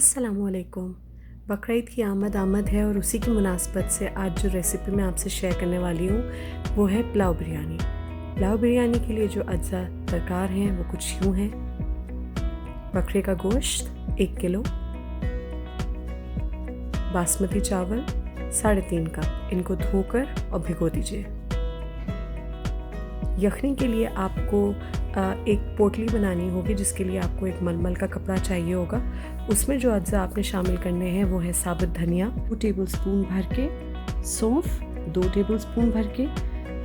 अस्सलामुअलैकुम। बकरीद की आमद है और उसी की मुनासबत से आज जो रेसिपी मैं आपसे शेयर करने वाली हूँ वो है पुलाव बिरयानी। पुलाव बिरयानी के लिए जो अज्जा दरकार हैं वो कुछ यूँ हैं। बकरे का गोश्त 1 किलो, बासमती चावल 3.5 कप, इनको धोकर और भिगो दीजिए। यखनी के लिए आपको एक पोटली बनानी होगी, जिसके लिए आपको एक मलमल का कपड़ा चाहिए होगा। उसमें जो अज्जा आपने शामिल करने हैं वो है साबुत धनिया 2 टेबलस्पून भर के, सौंफ 2 टेबलस्पून भर के,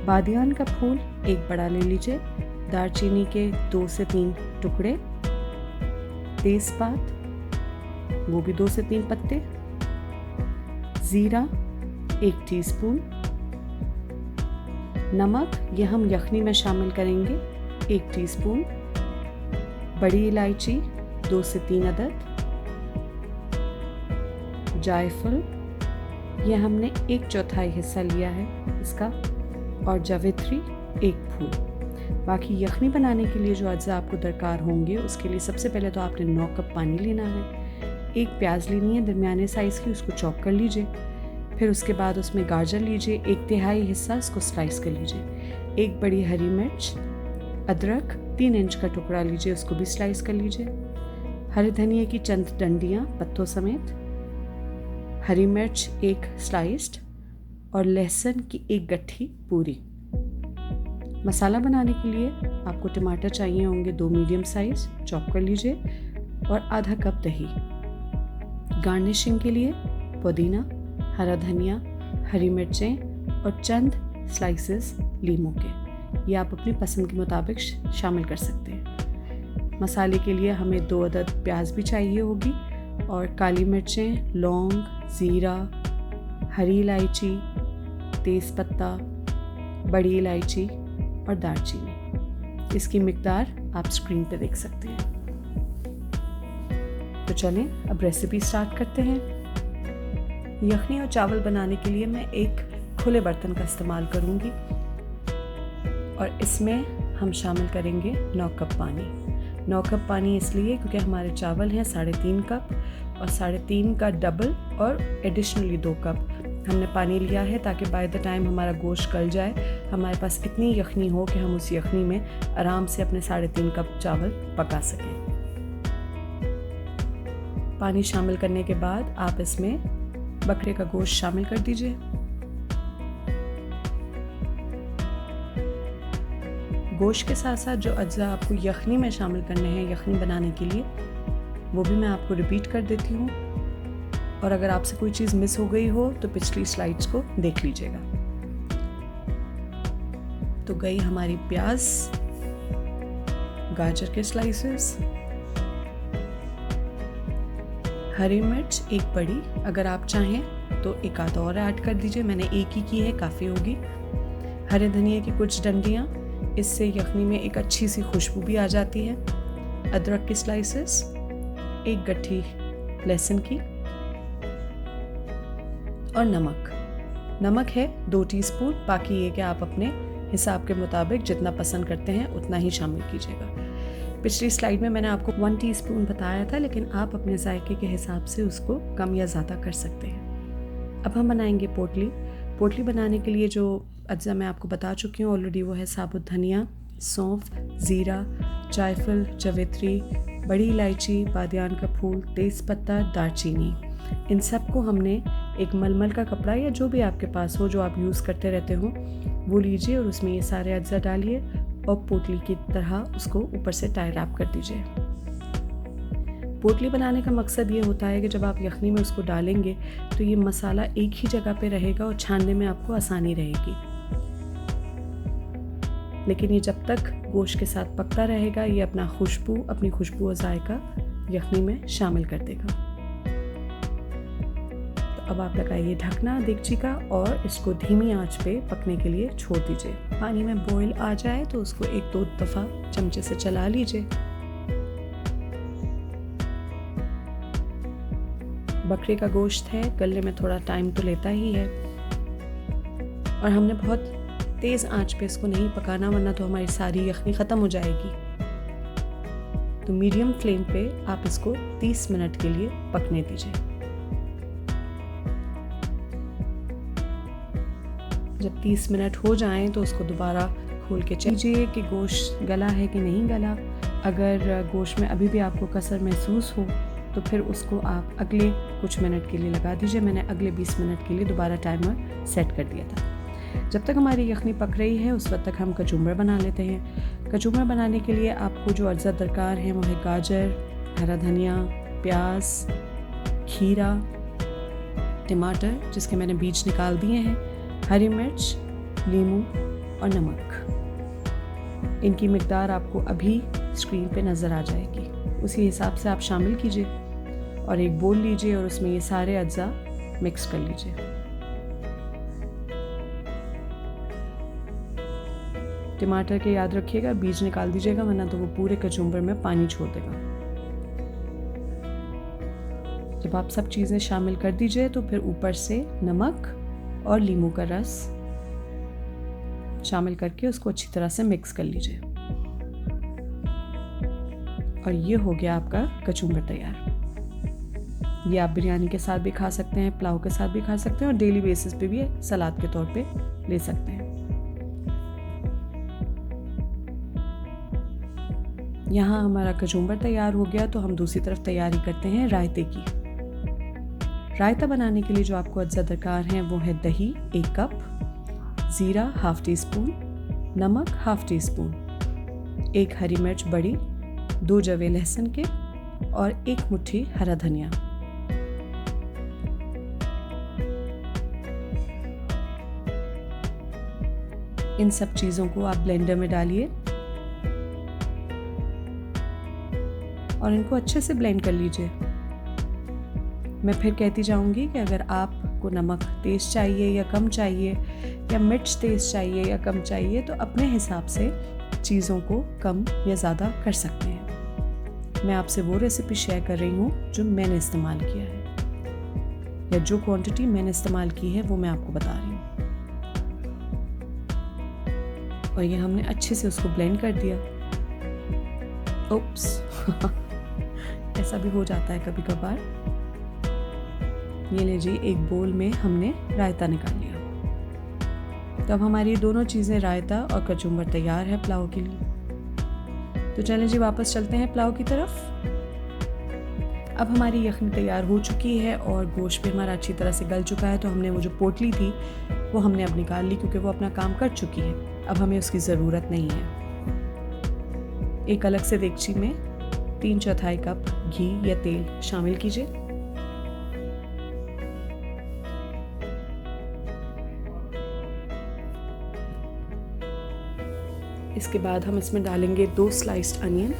बादियान का फूल 1 बड़ा ले लीजिए, दालचीनी के 2 से 3 टुकड़े, तेज़पात वो भी 2 से 3 पत्ते, ज़ीरा 1 टीस्पून, नमक ये हम यखनी में शामिल करेंगे 1 टीस्पून, बड़ी इलायची 2 से 3 अदद, जायफल ये हमने 1/4 हिस्सा लिया है इसका, और जावित्री 1 फूल। बाकी यखनी बनाने के लिए जो अज्जा आपको दरकार होंगे उसके लिए सबसे पहले तो आपने 9 कप पानी लेना है, 1 प्याज लेनी है दरमियाने साइज़ की, उसको चॉप कर लीजिए। फिर उसके बाद उसमें गाजर लीजिए 1/3 हिस्सा, इसको स्लाइस कर लीजिए। 1 बड़ी हरी मिर्च, अदरक 3 इंच का टुकड़ा लीजिए, उसको भी स्लाइस कर लीजिए। हरे धनिया की चंद डंडियाँ पत्तों समेत, हरी मिर्च 1 स्लाइस्ड, और लहसुन की 1 गट्ठी पूरी। मसाला बनाने के लिए आपको टमाटर चाहिए होंगे 2 मीडियम साइज, चॉप कर लीजिए, और आधा कप दही। गार्निशिंग के लिए पुदीना, हरा धनिया, हरी मिर्चें और चंद स्लाइसेस लीमू के, ये आप अपनी पसंद के मुताबिक शामिल कर सकते हैं। मसाले के लिए हमें 2 अदद प्याज भी चाहिए होगी, और काली मिर्चें, लौंग, ज़ीरा, हरी इलायची, तेज़पत्ता, बड़ी इलायची और दालचीनी। इसकी मिकदार आप स्क्रीन पे देख सकते हैं। तो चलें अब रेसिपी स्टार्ट करते हैं। यखनी और चावल बनाने के लिए मैं एक खुले बर्तन का इस्तेमाल करूंगी, और इसमें हम शामिल करेंगे 9 कप पानी। 9 कप पानी इसलिए क्योंकि हमारे चावल हैं 3.5 कप, और 3.5 का डबल और एडिशनली 2 कप हमने पानी लिया है, ताकि बाय द टाइम हमारा गोश्त गल जाए हमारे पास इतनी यखनी हो कि हम उस यखनी में आराम से अपने 3.5 कप चावल पका सकें। पानी शामिल करने के बाद आप इसमें बकरे का गोश्त शामिल कर दीजिए। गोश्त के साथ साथ जो अज्जा आपको यखनी में शामिल करने हैं यखनी बनाने के लिए, वो भी मैं आपको रिपीट कर देती हूँ, और अगर आपसे कोई चीज़ मिस हो गई हो तो पिछली स्लाइड्स को देख लीजिएगा। तो गई हमारी प्याज, गाजर के स्लाइसेस, हरी मिर्च 1 बड़ी, अगर आप चाहें तो 1 आध और ऐड कर दीजिए, मैंने 1 ही की है, काफ़ी होगी। हरे धनिया की कुछ डंडियाँ, इससे यखनी में एक अच्छी सी खुशबू भी आ जाती है। अदरक की स्लाइसेस, 1 गट्ठी लहसुन की, और नमक है 2 टीस्पून। बाकी ये कि आप अपने हिसाब के मुताबिक जितना पसंद करते हैं उतना ही शामिल कीजिएगा। पिछली स्लाइड में मैंने आपको 1 टीस्पून बताया था, लेकिन आप अपने जायके के हिसाब से उसको कम या ज़्यादा कर सकते हैं। अब हम बनाएंगे पोटली बनाने के लिए जो अज्जा मैं आपको बता चुकी हूँ ऑलरेडी, वो है साबुत धनिया, सौंफ, ज़ीरा, जायफल, जावित्री, बड़ी इलायची, बादियान का फूल, तेज़पत्ता, दालचीनी। इन सब को हमने एक मलमल का कपड़ा या जो भी आपके पास हो, जो आप यूज़ करते रहते हो, वो लीजिए, और उसमें ये सारे अज्जा डालिए, और पोटली की तरह उसको ऊपर से टाई रैप कर दीजिए। पोटली बनाने का मकसद ये होता है कि जब आप यखनी में उसको डालेंगे तो ये मसाला एक ही जगह पे रहेगा और छानने में आपको आसानी रहेगी। लेकिन ये जब तक गोश्त के साथ पकता रहेगा, ये अपनी खुशबू और जायका यखनी में शामिल कर देगा। तो अब आप लगाइए ढकना देगची का, और इसको धीमी आंच पे पकने के लिए छोड़ दीजिए। पानी में बॉईल आ जाए तो उसको 1-2 दफ़ा चमचे से चला लीजिए। बकरे का गोश्त है, गलने में थोड़ा टाइम तो लेता ही है, और हमने बहुत तेज़ आंच पे इसको नहीं पकाना, वरना तो हमारी सारी यखनी ख़त्म हो जाएगी। तो मीडियम फ्लेम पे आप इसको 30 मिनट के लिए पकने दीजिए। जब 30 मिनट हो जाएं तो उसको दोबारा खोल के चेक कीजिए कि गोश्त गला है कि नहीं गला। अगर गोश्त में अभी भी आपको कसर महसूस हो तो फिर उसको आप अगले कुछ मिनट के लिए लगा दीजिए। मैंने अगले 20 मिनट के लिए दोबारा टाइमर सेट कर दिया था। जब तक हमारी यखनी पक रही है उस वक्त तक हम कचूम्बर बना लेते हैं। कचूम्बर बनाने के लिए आपको जो अज्जा दरकार है वो है गाजर, हरा धनिया, प्याज, खीरा, टमाटर जिसके मैंने बीज निकाल दिए हैं, हरी मिर्च, नींबू और नमक। इनकी मिकदार आपको अभी स्क्रीन पे नज़र आ जाएगी, उसी हिसाब से आप शामिल कीजिए और एक बोल लीजिए और उसमें ये सारे अज्जा मिक्स कर लीजिए। टमाटर के याद रखिएगा बीज निकाल दीजिएगा, वरना तो वो पूरे कचूम्बर में पानी छोड़ देगा। जब आप सब चीज़ें शामिल कर दीजिए तो फिर ऊपर से नमक और नींबू का रस शामिल करके उसको अच्छी तरह से मिक्स कर लीजिए और ये हो गया आपका कचूम्बर तैयार। ये आप बिरयानी के साथ भी खा सकते हैं, पुलाव के साथ भी खा सकते हैं और डेली बेसिस पे भी सलाद के तौर पे ले सकते हैं। यहाँ हमारा कचूम्बर तैयार हो गया तो हम दूसरी तरफ तैयारी करते हैं रायते की। रायता बनाने के लिए जो आपको अज्जा दरकार हैं वो है दही 1 कप, ज़ीरा ½ टी स्पून, नमक ½ टी स्पून, 1 हरी मिर्च बड़ी, 2 जवे लहसुन के और 1 मुट्ठी हरा धनिया। इन सब चीज़ों को आप ब्लेंडर में डालिए और इनको अच्छे से ब्लेंड कर लीजिए। मैं फिर कहती जाऊंगी कि अगर आपको नमक तेज़ चाहिए या कम चाहिए या मिर्च तेज़ चाहिए या कम चाहिए तो अपने हिसाब से चीज़ों को कम या ज़्यादा कर सकते हैं। मैं आपसे वो रेसिपी शेयर कर रही हूँ जो मैंने इस्तेमाल किया है या जो क्वांटिटी मैंने इस्तेमाल की है वो मैं आपको बता रही हूँ। और ये हमने अच्छे से उसको ब्लेंड कर दिया। ओप्स ऐसा भी हो जाता है कभी कभार। ये लीजिए एक बोल में हमने रायता निकाल लिया। तो अब हमारी दोनों चीज़ें रायता और कचूम्बर तैयार है पुलाव के लिए। तो चलें जी वापस चलते हैं पुलाव की तरफ। अब हमारी यखनी तैयार हो चुकी है और गोश्त भी हमारा अच्छी तरह से गल चुका है। तो हमने वो जो पोटली थी वो हमने अब निकाल ली क्योंकि वो अपना काम कर चुकी है, अब हमें उसकी ज़रूरत नहीं है। एक अलग से देगची में 3/4 कप घी या तेल शामिल कीजिए। इसके बाद हम इसमें डालेंगे 2 स्लाइस्ड अनियन,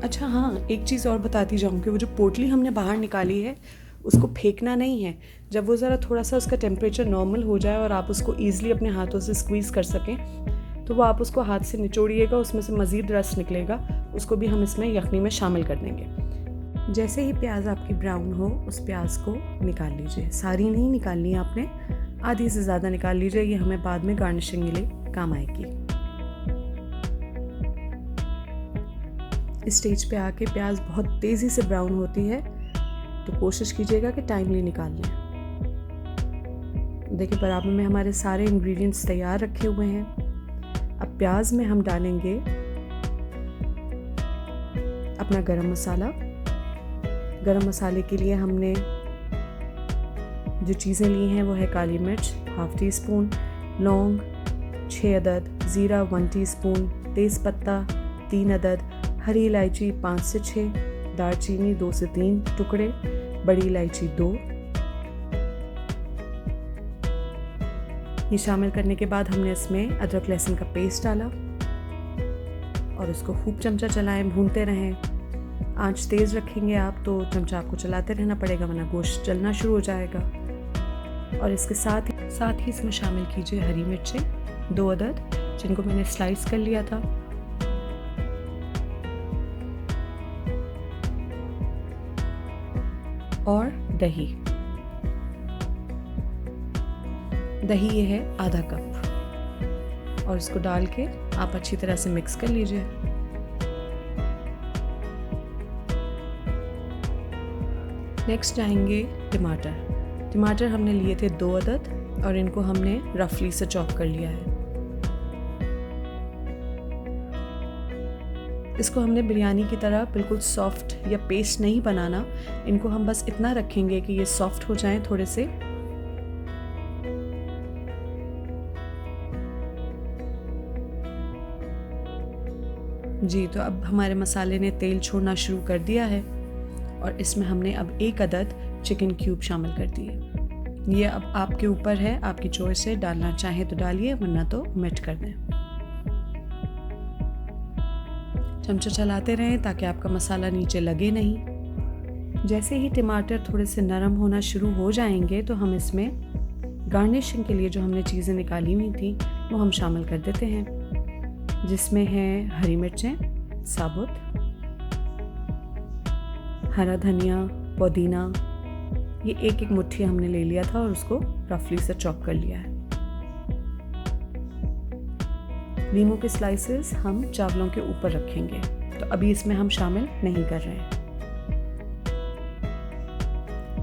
अच्छा हाँ, एक चीज़ और बताती जाऊँ कि वो जो पोटली हमने बाहर निकाली है उसको फेंकना नहीं है। जब वो ज़रा थोड़ा सा उसका टेम्परेचर नॉर्मल हो जाए और आप उसको ईज़िली अपने हाथों से स्क्वीज़ कर सकें तो वो आप उसको हाथ से निचोड़िएगा, उसमें से मज़ीद रस निकलेगा, उसको भी हम इसमें यखनी में शामिल कर देंगे। जैसे ही प्याज आपकी ब्राउन हो उस प्याज को निकाल लीजिए। सारी नहीं निकालनी है आपने, आधी से ज़्यादा निकाल लीजिए, ये हमें बाद में गार्निशिंग के लिए काम आएगी। इस स्टेज पे आके प्याज बहुत तेज़ी से ब्राउन होती है तो कोशिश कीजिएगा कि टाइमली निकाल लें। देखिए बराबर में हमारे सारे इंग्रेडिएंट्स तैयार रखे हुए हैं। अब प्याज में हम डालेंगे अपना गरम मसाला। गरम मसाले के लिए हमने जो चीज़ें ली हैं वो है काली मिर्च ½ टी स्पून, लौंग 6 अदद, ज़ीरा 1 टीस्पून, तेज़पत्ता 3 अदद, हरी इलायची 5 से 6, दालचीनी 2 से 3 टुकड़े, बड़ी इलायची 2। ये शामिल करने के बाद हमने इसमें अदरक लहसुन का पेस्ट डाला और उसको खूब चमचा चलाएं, भूनते रहें। आंच तेज़ रखेंगे आप तो चमचा आपको चलाते रहना पड़ेगा वरना गोश्त जलना शुरू हो जाएगा। और इसके साथ ही इसमें शामिल कीजिए हरी मिर्चें 2 अदद जिनको मैंने स्लाइस कर लिया था। और दही। दही ये है आधा कप, और इसको डाल के आप अच्छी तरह से मिक्स कर लीजिए। नेक्स्ट आएंगे टमाटर। टमाटर हमने लिए थे 2 अदद और इनको हमने रफली से चॉप कर लिया है। इसको हमने बिरयानी की तरह बिल्कुल सॉफ्ट या पेस्ट नहीं बनाना, इनको हम बस इतना रखेंगे कि ये सॉफ्ट हो जाएं थोड़े से। जी, तो अब हमारे मसाले ने तेल छोड़ना शुरू कर दिया है और इसमें हमने अब 1 अदद चिकन क्यूब शामिल कर दिए। ये अब आपके ऊपर है, आपकी चॉइस है, डालना चाहे तो डालिए वरना तो ओमिट कर दें। चमचा चलाते रहें ताकि आपका मसाला नीचे लगे नहीं। जैसे ही टमाटर थोड़े से नरम होना शुरू हो जाएंगे तो हम इसमें गार्निशिंग के लिए जो हमने चीज़ें निकाली हुई थी वो हम शामिल कर देते हैं, जिसमें है हरी मिर्चें साबुत, हरा धनिया, पुदीना, ये एक एक मुट्ठी हमने ले लिया था और उसको रफली से चॉप कर लिया है। नींबू के स्लाइसेस हम चावलों के ऊपर रखेंगे, तो अभी इसमें हम शामिल नहीं कर रहे हैं।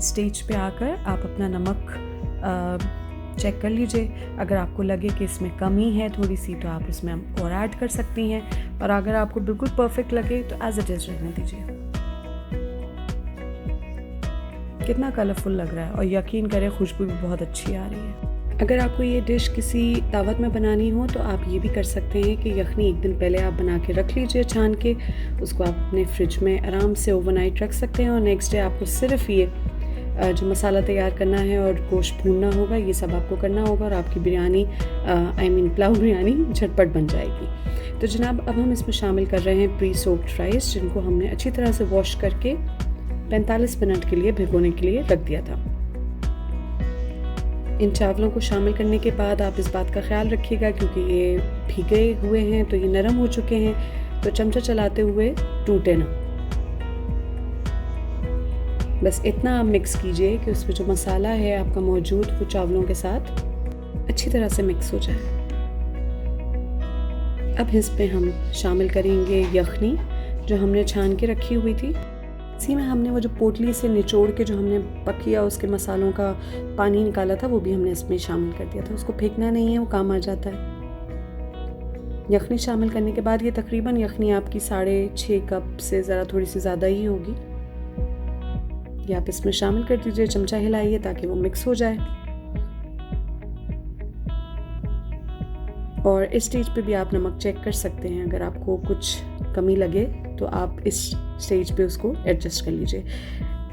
स्टेज पे आकर आप अपना नमक चेक कर लीजिए। अगर आपको लगे कि इसमें कमी है थोड़ी सी तो आप इसमें और ऐड कर सकती हैं, और अगर आपको बिल्कुल परफेक्ट लगे तो एज इट इज़ रहने दीजिए। कितना कलरफुल लग रहा है और यकीन करें खुशबू भी बहुत अच्छी आ रही है। अगर आपको ये डिश किसी दावत में बनानी हो तो आप ये भी कर सकते हैं कि यखनी एक दिन पहले आप बना के रख लीजिए छान के, उसको आप अपने फ्रिज में आराम से ओवरनाइट रख सकते हैं और नेक्स्ट डे आपको सिर्फ ये जो मसाला तैयार करना है और गोश्त भूनना होगा, ये सब आपको करना होगा और आपकी बिरयानी पुलाव बिरयानी झटपट बन जाएगी। तो जनाब अब हम इसमें शामिल कर रहे हैं प्री सोक्ड राइस, जिनको हमने अच्छी तरह से वॉश करके 45 मिनट के लिए भिगोने के लिए रख दिया था। इन चावलों को शामिल करने के बाद आप इस बात का ख्याल रखिएगा क्योंकि ये भीगे हुए हैं तो ये नरम हो चुके हैं, तो चमचा चलाते हुए टूटे ना। बस इतना आप मिक्स कीजिए कि उसमें जो मसाला है आपका मौजूद वो चावलों के साथ अच्छी तरह से मिक्स हो जाए। अब इसमें हम शामिल करेंगे यखनी जो हमने छान के रखी हुई थी। इसी में हमने वो जो पोटली से निचोड़ के जो हमने पकिया उसके मसालों का पानी निकाला था वो भी हमने इसमें शामिल कर दिया था। उसको फेंकना नहीं है, वो काम आ जाता है। यखनी शामिल करने के बाद ये तकरीबन यखनी आपकी 6.5 कप से ज़रा थोड़ी सी ज़्यादा ही होगी। ये आप इसमें शामिल कर दीजिए, चमचा हिलाइए ताकि वो मिक्स हो जाए। और इस स्टेज पे भी आप नमक चेक कर सकते हैं, अगर आपको कुछ कमी लगे तो आप इस स्टेज पे उसको एडजस्ट कर लीजिए।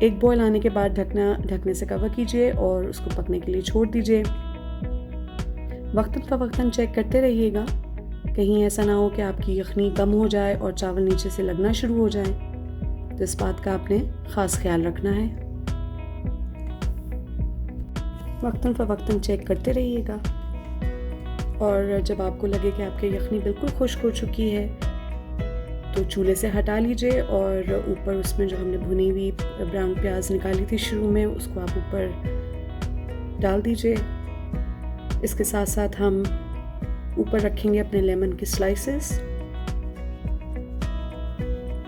एक बॉयल आने के बाद ढकने से कवर कीजिए और उसको पकने के लिए छोड़ दीजिए। वक्तन फ़वक्तन चेक करते रहिएगा, कहीं ऐसा ना हो कि आपकी यखनी कम हो जाए और चावल नीचे से लगना शुरू हो जाए, तो इस बात का आपने ख़ास ख्याल रखना है। वक्तन फ़वक्तन चेक करते रहिएगा और जब आपको लगे कि आपकी यखनी बिल्कुल खुश्क हो चुकी है तो चूल्हे से हटा लीजिए और ऊपर उसमें जो हमने भुनी हुई ब्राउन प्याज निकाली थी शुरू में उसको आप ऊपर डाल दीजिए। इसके साथ साथ हम ऊपर रखेंगे अपने लेमन के स्लाइसेस।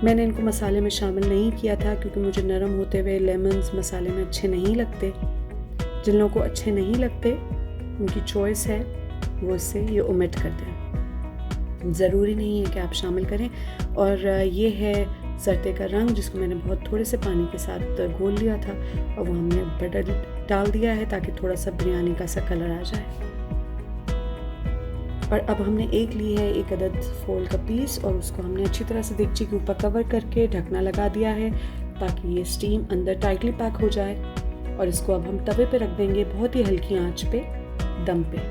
मैंने इनको मसाले में शामिल नहीं किया था क्योंकि मुझे नरम होते हुए लेमन्स मसाले में अच्छे नहीं लगते। जिन लोगों को अच्छे नहीं लगते उनकी चॉइस है, वो इससे ये ओमिट कर दें, ज़रूरी नहीं है कि आप शामिल करें। और ये है ज़रते का रंग जिसको मैंने बहुत थोड़े से पानी के साथ घोल लिया था और वो हमने बटर डाल दिया है ताकि थोड़ा सा बिरयानी का सा कलर आ जाए। और अब हमने एक ली है 1 अदद फोल का पीस और उसको हमने अच्छी तरह से देगची के ऊपर कवर करके ढकना लगा दिया है ताकि ये स्टीम अंदर टाइटली पैक हो जाए। और इसको अब हम तवे पे रख देंगे बहुत ही हल्की आंच पे, दम पे।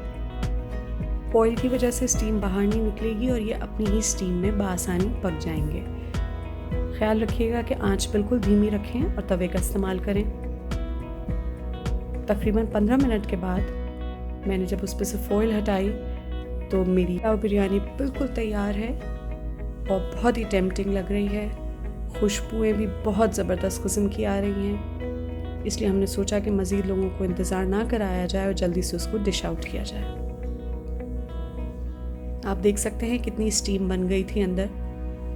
ऑयल की वजह से स्टीम बाहर नहीं निकलेगी और ये अपनी ही स्टीम में बासानी पक जाएंगे। ख्याल रखिएगा कि आंच बिल्कुल धीमी रखें और तवे का इस्तेमाल करें। तकरीबन 15 मिनट के बाद मैंने जब उस पर से फॉइल हटाई तो मेरी बिरयानी बिल्कुल तैयार है और बहुत ही टेम्पटिंग लग रही है। खुशबुएं भी बहुत ज़बरदस्त किस्म की आ रही हैं। इसलिए हमने सोचा कि मज़ीद लोगों को इंतज़ार ना कराया जाए और जल्दी से उसको डिश आउट किया जाए। आप देख सकते हैं कितनी स्टीम बन गई थी अंदर,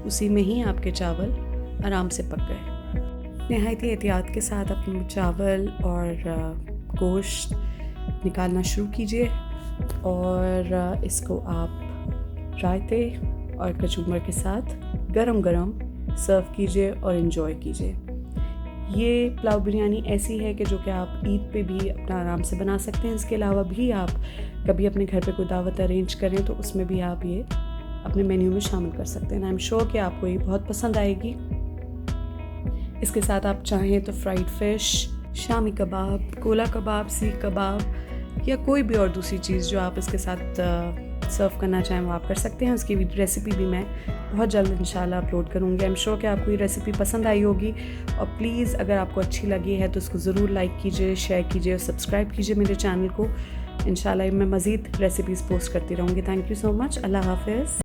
उसी में ही आपके चावल आराम से पक गए। नहायत ही एहतियात के साथ अपने चावल और गोश्त निकालना शुरू कीजिए और इसको आप रायते और कचूमर के साथ गरम गरम सर्व कीजिए और इन्जॉय कीजिए। ये पुलाव बिरयानी ऐसी है कि जो कि आप ईद पे भी अपना आराम से बना सकते हैं। इसके अलावा भी आप कभी अपने घर पे कोई दावत अरेंज करें तो उसमें भी आप ये अपने मेन्यू में शामिल कर सकते हैं। आई एम श्योर कि आपको ये बहुत पसंद आएगी। इसके साथ आप चाहें तो fried fish, shami kebab, Cola कबाब, सीख कबाब या कोई भी और दूसरी चीज़ जो आप इसके साथ सर्व करना चाहें वो आप कर सकते हैं। उसकी रेसिपी भी मैं बहुत जल्द इंशाल्लाह अपलोड करूँगी। आई एम श्योर कि आपको ये रेसिपी पसंद आई होगी और प्लीज़ अगर आपको अच्छी लगी है तो उसको ज़रूर लाइक कीजिए, शेयर कीजिए और सब्सक्राइब कीजिए मेरे चैनल को। इंशाल्लाह मैं मज़ीद रेसिपीज़ पोस्ट करती रहूँगी। Thank you so much. अल्लाह हाफ़िज़।